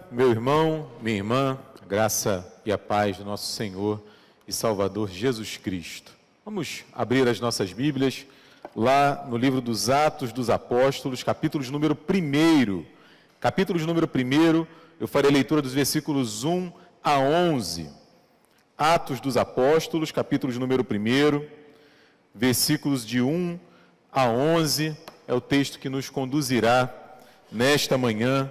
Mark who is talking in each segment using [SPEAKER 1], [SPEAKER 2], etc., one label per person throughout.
[SPEAKER 1] Meu irmão, minha irmã, a graça e a paz do nosso Senhor e Salvador Jesus Cristo. Vamos abrir as nossas Bíblias lá no livro dos Atos dos Apóstolos, capítulo número 1. Capítulo número 1, eu farei leitura dos versículos 1 a 11. Atos dos Apóstolos, capítulo número 1, versículos de 1 a 11, é o texto que nos conduzirá nesta manhã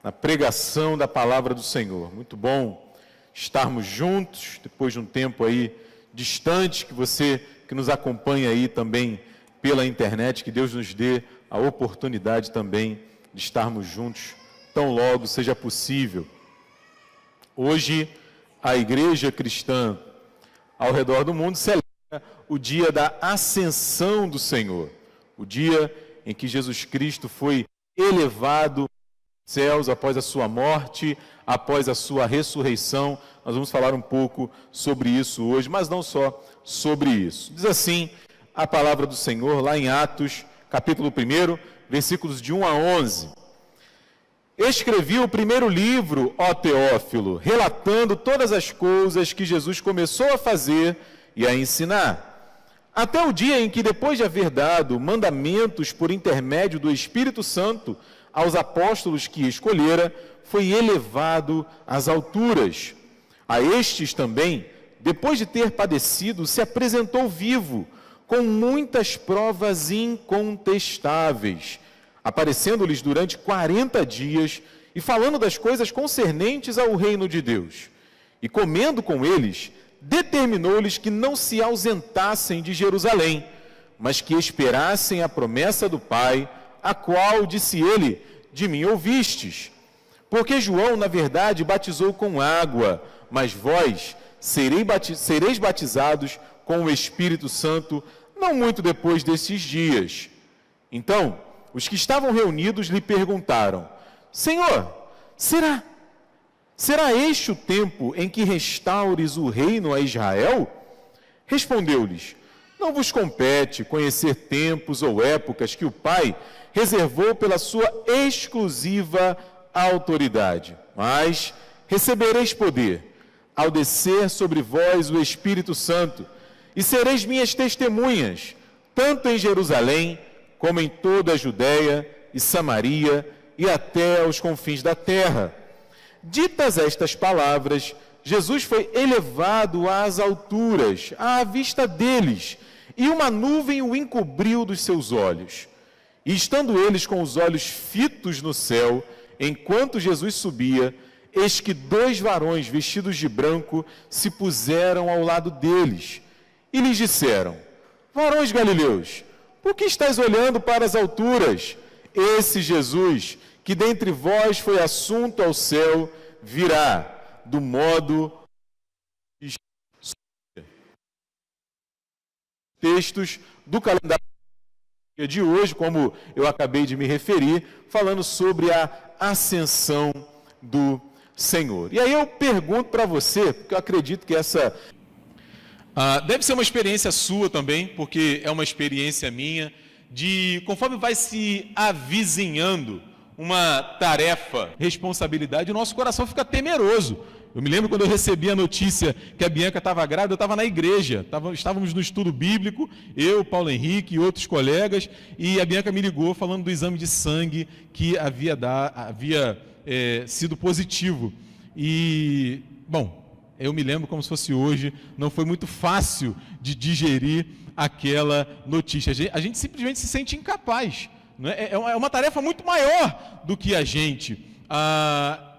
[SPEAKER 1] na pregação da palavra do Senhor. Muito bom estarmos juntos, depois de um tempo aí distante, que você que nos acompanha aí também pela internet, que Deus nos dê a oportunidade também de estarmos juntos, tão logo seja possível. Hoje, a igreja cristã ao redor do mundo celebra o dia da ascensão do Senhor, o dia em que Jesus Cristo foi elevado céus após a sua morte, após a sua ressurreição. Nós vamos falar um pouco sobre isso hoje, mas não só sobre isso. Diz assim a palavra do Senhor lá em Atos, capítulo 1, versículos de 1 a 11. Escrevi o primeiro livro, ó Teófilo, relatando todas as coisas que Jesus começou a fazer e a ensinar, até o dia em que, depois de haver dado mandamentos por intermédio do Espírito Santo aos apóstolos que escolhera, foi elevado às alturas. A estes também, depois de ter padecido, se apresentou vivo, com muitas provas incontestáveis, aparecendo-lhes durante 40 dias e falando das coisas concernentes ao reino de Deus. E comendo com eles, determinou-lhes que não se ausentassem de Jerusalém, mas que esperassem a promessa do Pai, a qual, disse ele, de mim ouvistes. Porque João, na verdade, batizou com água, mas vós sereis batizados com o Espírito Santo, não muito depois desses dias. Então, os que estavam reunidos lhe perguntaram: Senhor, será este o tempo em que restaures o reino a Israel? Respondeu-lhes: não vos compete conhecer tempos ou épocas que o Pai reservou pela sua exclusiva autoridade, mas recebereis poder ao descer sobre vós o Espírito Santo, e sereis minhas testemunhas, tanto em Jerusalém, como em toda a Judéia e Samaria, e até aos confins da terra. Ditas estas palavras, Jesus foi elevado às alturas, à vista deles, e uma nuvem o encobriu dos seus olhos. E estando eles com os olhos fitos no céu, enquanto Jesus subia, eis que 2 varões vestidos de branco se puseram ao lado deles, e lhes disseram: varões galileus, por que estáis olhando para as alturas? Esse Jesus, que dentre vós foi assunto ao céu, virá do modo textos do calendário de hoje, como eu acabei de me referir, falando sobre a ascensão do Senhor. E aí eu pergunto para você, porque eu acredito que essa deve ser uma experiência sua também, porque é uma experiência minha, de conforme vai se avizinhando uma tarefa, responsabilidade, o nosso coração fica temeroso. Eu me lembro quando eu recebi a notícia que a Bianca estava grávida, eu estava na igreja, estávamos no estudo bíblico, eu, Paulo Henrique e outros colegas, e a Bianca me ligou falando do exame de sangue que havia sido positivo. E, bom, eu me lembro como se fosse hoje, não foi muito fácil de digerir aquela notícia. A gente simplesmente se sente incapaz. Não é? É uma tarefa muito maior do que a gente.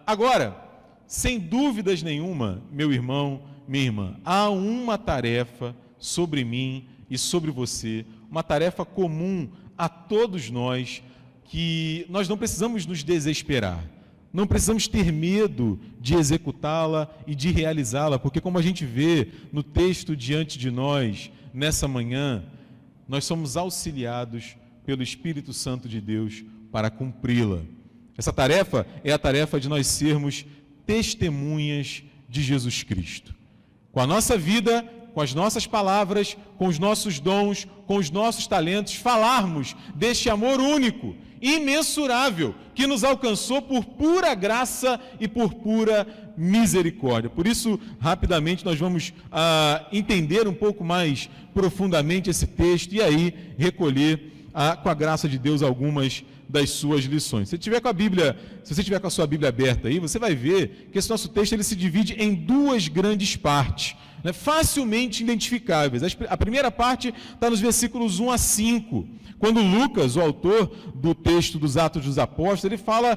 [SPEAKER 1] Agora, sem dúvidas nenhuma, meu irmão, minha irmã, há uma tarefa sobre mim e sobre você, uma tarefa comum a todos nós, que nós não precisamos nos desesperar, não precisamos ter medo de executá-la e de realizá-la, porque como a gente vê no texto diante de nós, nessa manhã, nós somos auxiliados pelo Espírito Santo de Deus para cumpri-la. Essa tarefa é a tarefa de nós sermos testemunhas de Jesus Cristo. Com a nossa vida, com as nossas palavras, com os nossos dons, com os nossos talentos, falarmos deste amor único imensurável, que nos alcançou por pura graça e por pura misericórdia. Por isso, rapidamente, nós vamos entender um pouco mais profundamente esse texto e aí recolher, com a graça de Deus, algumas das suas lições. Se você tiver com a sua Bíblia aberta aí, você vai ver que esse nosso texto ele se divide em duas grandes partes, né, facilmente identificáveis. A primeira parte está nos versículos 1 a 5, quando Lucas, o autor do texto dos Atos dos Apóstolos, ele fala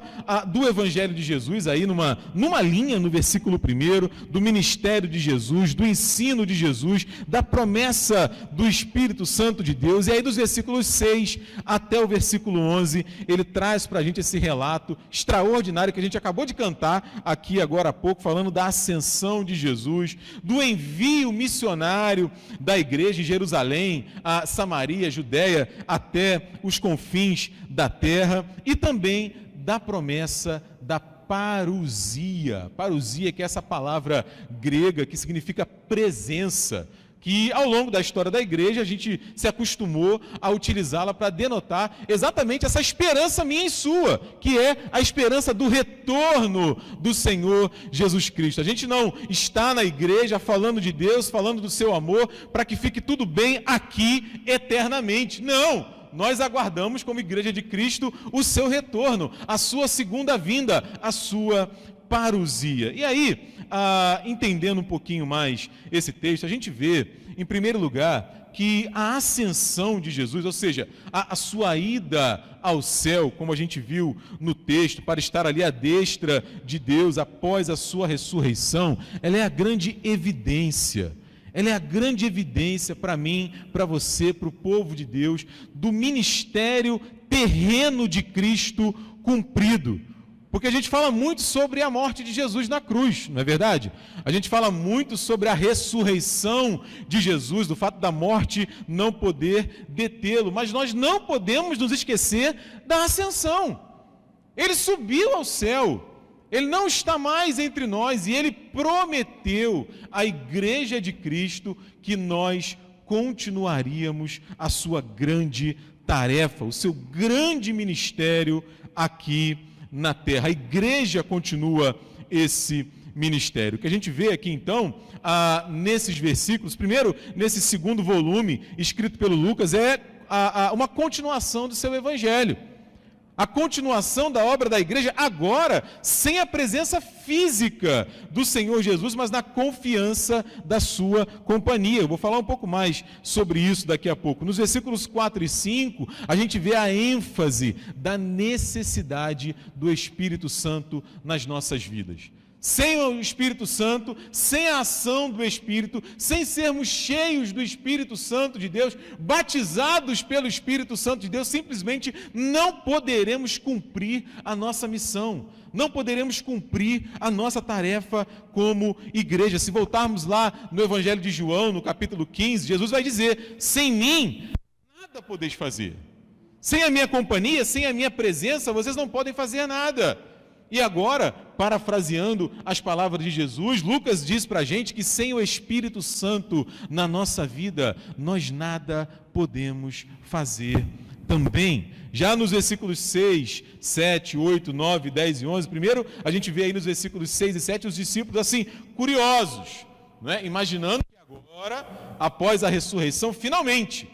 [SPEAKER 1] do Evangelho de Jesus, aí numa linha no versículo 1, do ministério de Jesus, do ensino de Jesus, da promessa do Espírito Santo de Deus, e aí dos versículos 6 até o versículo 11, ele traz para a gente esse relato extraordinário que a gente acabou de cantar aqui agora há pouco, falando da ascensão de Jesus, do envio missionário da igreja em Jerusalém, a Samaria, a Judéia, até os confins da terra, e também da promessa da parousia. Parousia, que é essa palavra grega que significa presença, que ao longo da história da igreja a gente se acostumou a utilizá-la para denotar exatamente essa esperança minha e sua, que é a esperança do retorno do Senhor Jesus Cristo. A gente não está na igreja falando de Deus, falando do seu amor, para que fique tudo bem aqui eternamente. Não! Nós aguardamos, como Igreja de Cristo, o seu retorno, a sua segunda vinda, a sua parousia. E aí, entendendo um pouquinho mais esse texto, a gente vê, em primeiro lugar, que a ascensão de Jesus, ou seja, a sua ida ao céu, como a gente viu no texto, para estar ali à destra de Deus após a sua ressurreição, ela é a grande evidência. Ela é a grande evidência para mim, para você, para o povo de Deus, do ministério terreno de Cristo cumprido. Porque a gente fala muito sobre a morte de Jesus na cruz, não é verdade? A gente fala muito sobre a ressurreição de Jesus, do fato da morte não poder detê-lo, mas nós não podemos nos esquecer da ascensão. Ele subiu ao céu. Ele não está mais entre nós e Ele prometeu à Igreja de Cristo que nós continuaríamos a sua grande tarefa, o seu grande ministério aqui na terra. A Igreja continua esse ministério. O que a gente vê aqui então, nesses versículos, primeiro, nesse segundo volume, escrito pelo Lucas, é uma continuação do seu Evangelho. A continuação da obra da igreja, agora, sem a presença física do Senhor Jesus, mas na confiança da sua companhia. Eu vou falar um pouco mais sobre isso daqui a pouco. Nos versículos 4 e 5, a gente vê a ênfase da necessidade do Espírito Santo nas nossas vidas. Sem o Espírito Santo, sem a ação do Espírito, sem sermos cheios do Espírito Santo de Deus, batizados pelo Espírito Santo de Deus, simplesmente não poderemos cumprir a nossa missão, não poderemos cumprir a nossa tarefa como igreja. Se voltarmos lá no Evangelho de João, no capítulo 15, Jesus vai dizer: sem mim, nada podeis fazer. Sem a minha companhia, sem a minha presença, vocês não podem fazer nada. E agora, parafraseando as palavras de Jesus, Lucas diz para a gente que sem o Espírito Santo na nossa vida, nós nada podemos fazer também. Já nos versículos 6, 7, 8, 9, 10 e 11, primeiro a gente vê aí nos versículos 6 e 7 os discípulos assim, curiosos, né? Imaginando que agora, após a ressurreição, finalmente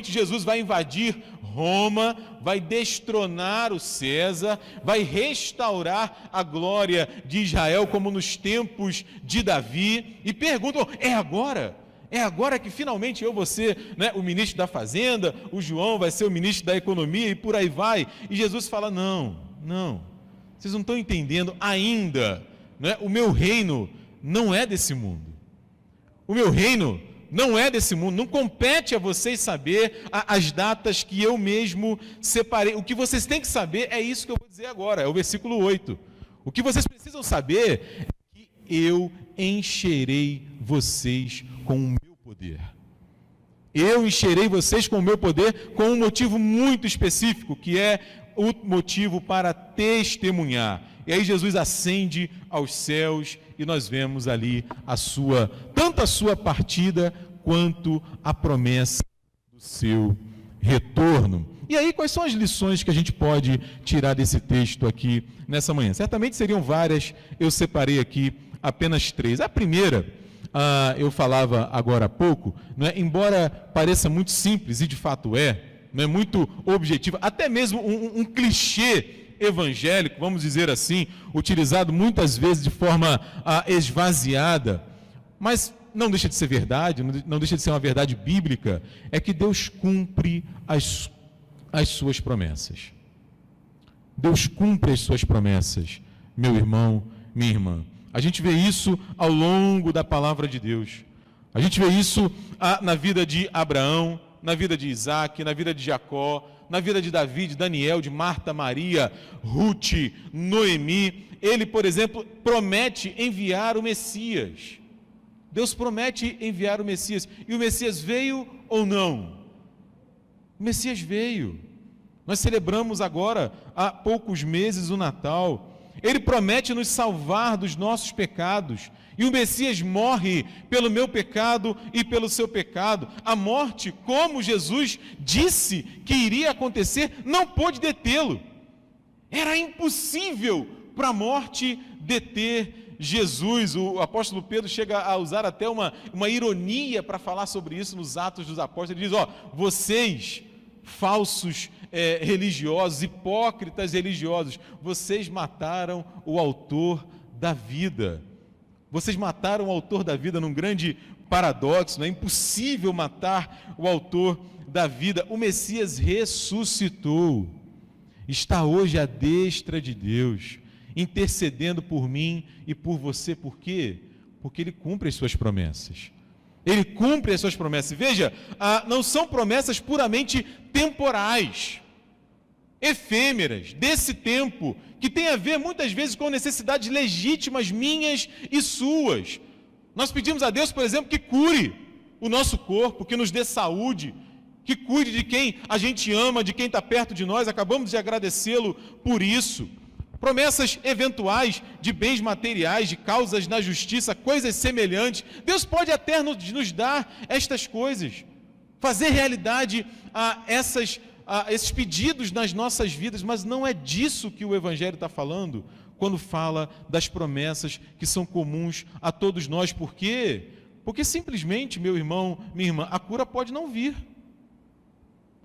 [SPEAKER 1] Jesus vai invadir Roma, vai destronar o César, vai restaurar a glória de Israel como nos tempos de Davi, e perguntam: é agora? É agora que finalmente eu vou ser, né, o ministro da Fazenda, o João vai ser o ministro da Economia e por aí vai? E Jesus fala: não, vocês não estão entendendo ainda, né? O meu reino não é desse mundo. O meu reino não é desse mundo, não compete a vocês saber as datas que eu mesmo separei. O que vocês têm que saber é isso que eu vou dizer agora, é o versículo 8. O que vocês precisam saber é que eu encherei vocês com o meu poder. Eu encherei vocês com o meu poder com um motivo muito específico, que é o motivo para testemunhar. E aí Jesus ascende aos céus e nós vemos ali tanto a sua partida quanto a promessa do seu retorno. E aí, quais são as lições que a gente pode tirar desse texto aqui nessa manhã? Certamente seriam várias, eu separei aqui apenas 3. A primeira, eu falava agora há pouco, não é? Embora pareça muito simples, e de fato não é muito objetiva, até mesmo um clichê evangélico, vamos dizer assim, utilizado muitas vezes de forma esvaziada, mas não deixa de ser verdade, não deixa de ser uma verdade bíblica, é que Deus cumpre as suas promessas. Deus cumpre as suas promessas, meu irmão, minha irmã. A gente vê isso ao longo da palavra de Deus. A gente vê isso na vida de Abraão, na vida de Isaac, na vida de Jacó, na vida de Davi, de Daniel, de Marta, Maria, Ruth, Noemi. Ele, por exemplo, promete enviar o Messias. Deus promete enviar o Messias. E o Messias veio ou não? O Messias veio. Nós celebramos agora, há poucos meses, o Natal. Ele promete nos salvar dos nossos pecados. E o Messias morre pelo meu pecado e pelo seu pecado. A morte, como Jesus disse que iria acontecer, não pôde detê-lo. Era impossível para a morte deter Jesus. O apóstolo Pedro chega a usar até uma ironia para falar sobre isso nos Atos dos Apóstolos. Ele diz, vocês, falsos religiosos, hipócritas religiosos, vocês mataram o autor da vida. Vocês mataram o autor da vida num grande paradoxo, é impossível matar o autor da vida. O Messias ressuscitou, está hoje à destra de Deus, intercedendo por mim e por você. Por quê? Porque Ele cumpre as suas promessas. Ele cumpre as suas promessas. Veja, não são promessas puramente temporais, efêmeras, desse tempo, que tem a ver muitas vezes com necessidades legítimas minhas e suas. Nós pedimos a Deus, por exemplo, que cure o nosso corpo, que nos dê saúde, que cuide de quem a gente ama, de quem está perto de nós. Acabamos de agradecê-lo por isso. Promessas eventuais de bens materiais, de causas na justiça, coisas semelhantes. Deus pode até nos dar estas coisas, fazer realidade esses pedidos nas nossas vidas, mas não é disso que o Evangelho está falando, quando fala das promessas que são comuns a todos nós. Por quê? Porque simplesmente, meu irmão, minha irmã, a cura pode não vir.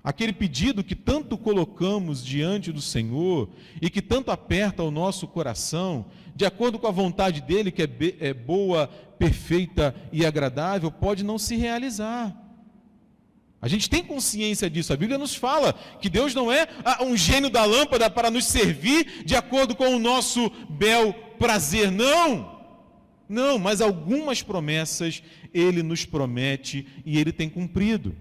[SPEAKER 1] Aquele pedido que tanto colocamos diante do Senhor e que tanto aperta o nosso coração, de acordo com a vontade dEle, que é boa, perfeita e agradável, pode não se realizar. A gente tem consciência disso. A Bíblia nos fala que Deus não é um gênio da lâmpada para nos servir de acordo com o nosso bel prazer. Não, mas algumas promessas Ele nos promete e Ele tem cumprido.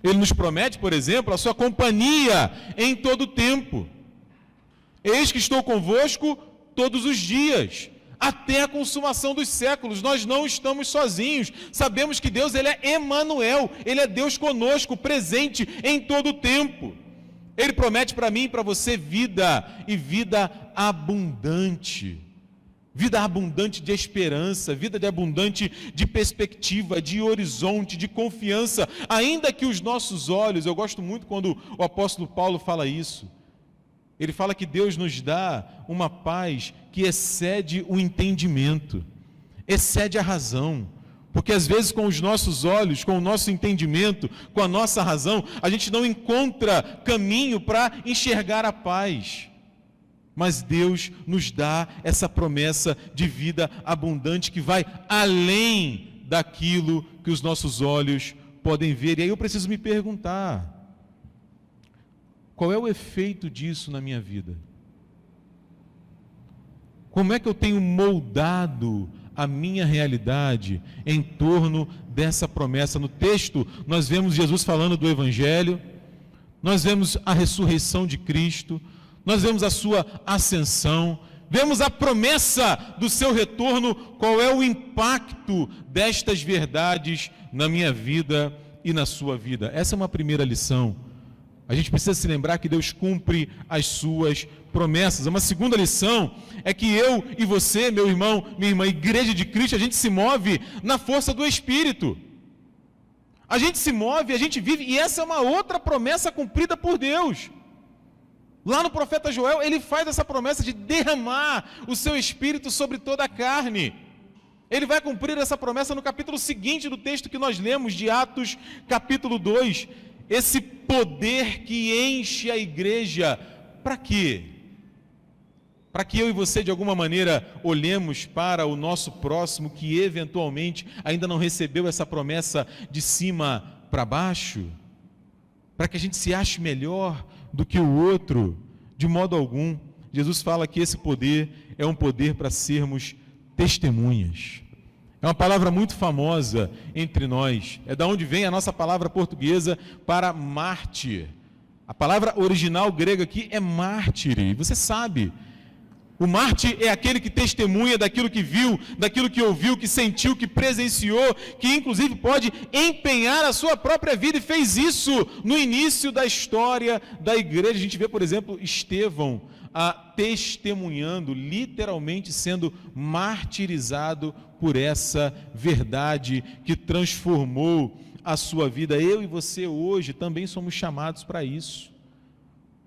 [SPEAKER 1] Ele nos promete, por exemplo, a sua companhia em todo o tempo. Eis que estou convosco todos os dias, até a consumação dos séculos. Nós não estamos sozinhos. Sabemos que Deus, Ele é Emanuel, Ele é Deus conosco, presente em todo o tempo. Ele promete para mim e para você vida, e vida abundante. Vida abundante de esperança, vida abundante de perspectiva, de horizonte, de confiança, ainda que os nossos olhos, eu gosto muito quando o apóstolo Paulo fala isso, ele fala que Deus nos dá uma paz que excede o entendimento, excede a razão, porque às vezes com os nossos olhos, com o nosso entendimento, com a nossa razão, a gente não encontra caminho para enxergar a paz. Mas Deus nos dá essa promessa de vida abundante que vai além daquilo que os nossos olhos podem ver. E aí eu preciso me perguntar, qual é o efeito disso na minha vida? Como é que eu tenho moldado a minha realidade em torno dessa promessa? No texto nós vemos Jesus falando do Evangelho, nós vemos a ressurreição de Cristo, nós vemos a sua ascensão, vemos a promessa do seu retorno. Qual é o impacto destas verdades na minha vida e na sua vida? Essa é uma primeira lição. A gente precisa se lembrar que Deus cumpre as suas promessas. Uma segunda lição é que eu e você, meu irmão, minha irmã, Igreja de Cristo, a gente se move na força do Espírito. A gente se move, a gente vive, e essa é uma outra promessa cumprida por Deus. Lá no profeta Joel, ele faz essa promessa de derramar o seu Espírito sobre toda a carne. Ele vai cumprir essa promessa no capítulo seguinte do texto que nós lemos, de Atos, capítulo 2. Esse poder que enche a igreja, para quê? Para que eu e você, de alguma maneira, olhemos para o nosso próximo que eventualmente ainda não recebeu essa promessa de cima para baixo? Para que a gente se ache melhor do que o outro? De modo algum. Jesus fala que esse poder é um poder para sermos testemunhas. É uma palavra muito famosa entre nós. É da onde vem a nossa palavra portuguesa para mártir. A palavra original grega aqui é mártire. Você sabe, o mártir é aquele que testemunha daquilo que viu, daquilo que ouviu, que sentiu, que presenciou, que inclusive pode empenhar a sua própria vida, e fez isso no início da história da igreja. A gente vê, por exemplo, Estevão testemunhando, literalmente sendo martirizado por essa verdade que transformou a sua vida. Eu e você hoje também somos chamados para isso,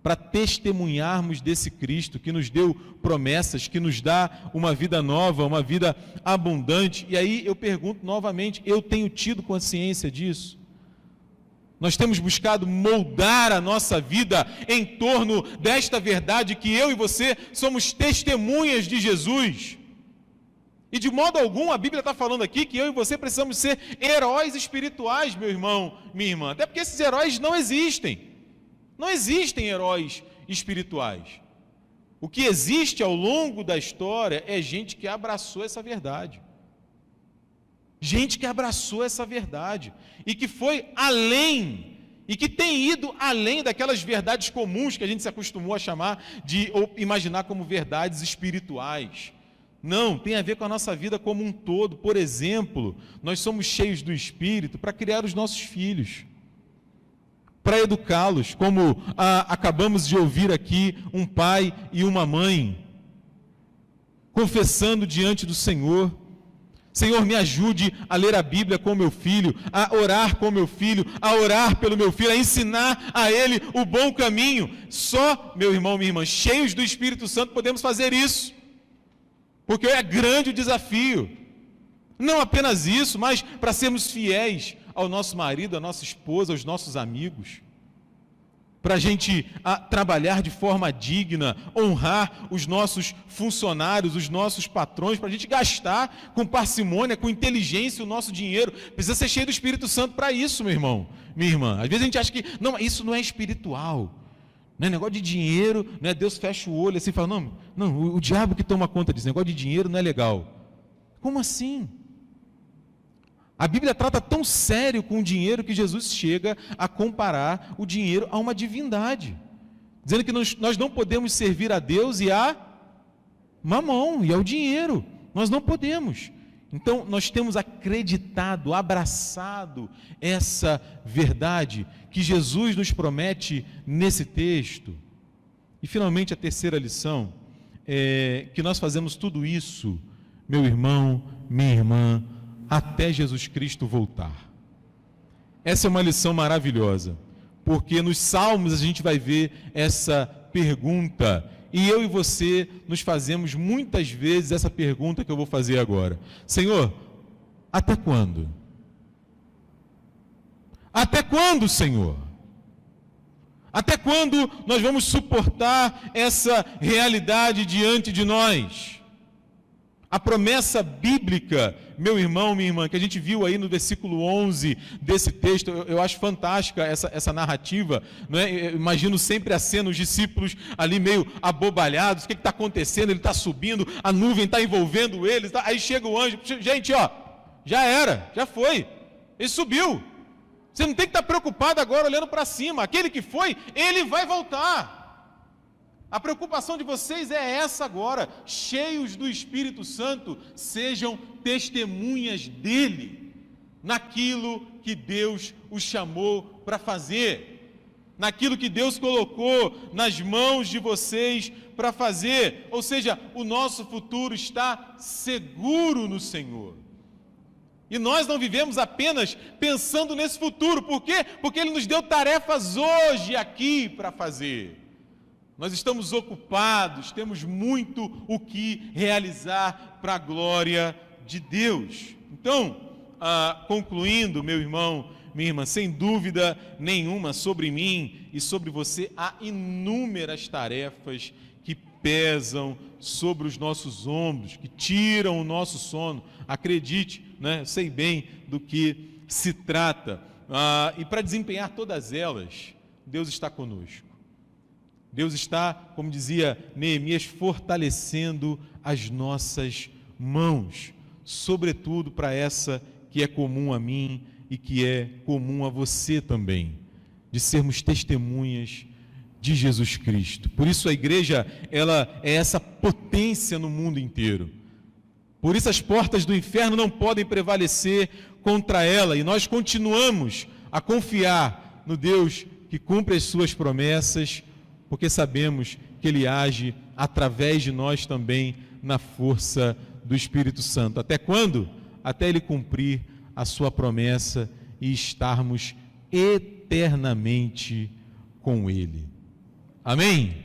[SPEAKER 1] para testemunharmos desse Cristo que nos deu promessas, que nos dá uma vida nova, uma vida abundante. E aí eu pergunto novamente, eu tenho tido consciência disso? Nós temos buscado moldar a nossa vida em torno desta verdade que eu e você somos testemunhas de Jesus. E de modo algum a Bíblia está falando aqui que eu e você precisamos ser heróis espirituais, meu irmão, minha irmã. Até porque esses heróis não existem. Não existem heróis espirituais. O que existe ao longo da história é gente que abraçou essa verdade. Gente que abraçou essa verdade e que foi além, e que tem ido além daquelas verdades comuns que a gente se acostumou a chamar ou imaginar como verdades espirituais. Não, tem a ver com a nossa vida como um todo. Por exemplo, nós somos cheios do Espírito para criar os nossos filhos, para educá-los, como acabamos de ouvir aqui, um pai e uma mãe confessando diante do Senhor: Senhor, me ajude a ler a Bíblia com meu filho, a orar com meu filho, a orar pelo meu filho, a ensinar a ele o bom caminho. Só, meu irmão, minha irmã, cheios do Espírito Santo podemos fazer isso, porque é grande o desafio. Não apenas isso, mas para sermos fiéis ao nosso marido, à nossa esposa, aos nossos amigos, para a gente trabalhar de forma digna, honrar os nossos funcionários, os nossos patrões, para a gente gastar com parcimônia, com inteligência o nosso dinheiro. Precisa ser cheio do Espírito Santo para isso, meu irmão, minha irmã. Às vezes a gente acha que, não, isso não é espiritual, não é negócio de dinheiro, não é? Deus fecha o olho assim e fala, não, o diabo que toma conta disso, negócio de dinheiro não é legal. Como assim? A Bíblia trata tão sério com o dinheiro que Jesus chega a comparar o dinheiro a uma divindade, dizendo que nós não podemos servir a Deus e a mamão, e ao dinheiro. Nós não podemos. Então, nós temos acreditado, abraçado essa verdade que Jesus nos promete nesse texto. E, finalmente, a terceira lição é que nós fazemos tudo isso, meu irmão, minha irmã, até Jesus Cristo voltar. Essa é uma lição maravilhosa, porque nos Salmos a gente vai ver essa pergunta, e eu e você nos fazemos muitas vezes essa pergunta que eu vou fazer agora: Senhor, até quando? Até quando, Senhor? Até quando nós vamos suportar essa realidade diante de nós? A promessa bíblica, meu irmão, minha irmã, que a gente viu aí no versículo 11 desse texto, eu acho fantástica essa narrativa, não é? Eu imagino sempre a cena, os discípulos ali meio abobalhados: o que está acontecendo? Ele está subindo, a nuvem está envolvendo eles, aí chega o anjo: gente, já era, já foi, ele subiu, você não tem que estar preocupado agora olhando para cima, aquele que foi, ele vai voltar. A preocupação de vocês é essa agora: cheios do Espírito Santo, sejam testemunhas dele, naquilo que Deus os chamou para fazer, naquilo que Deus colocou nas mãos de vocês para fazer. Ou seja, o nosso futuro está seguro no Senhor.
[SPEAKER 2] E nós não vivemos apenas pensando nesse futuro. Por quê? Porque Ele nos deu tarefas hoje aqui para fazer. Nós estamos ocupados, temos muito o que realizar para a glória de Deus. Então, concluindo, meu irmão, minha irmã, sem dúvida nenhuma, sobre mim e sobre você, há inúmeras tarefas que pesam sobre os nossos ombros, que tiram o nosso sono. Acredite, né? Eu sei bem do que se trata. E para desempenhar todas elas, Deus está conosco. Deus está, como dizia Neemias, fortalecendo as nossas mãos, sobretudo para essa que é comum a mim e que é comum a você também, de sermos testemunhas de Jesus Cristo. Por isso a igreja, ela é essa potência no mundo inteiro. Por isso as portas do inferno não podem prevalecer contra ela, e nós continuamos a confiar no Deus que cumpre as suas promessas, porque sabemos que Ele age através de nós também na força do Espírito Santo. Até quando? Até Ele cumprir a sua promessa e estarmos eternamente com Ele. Amém?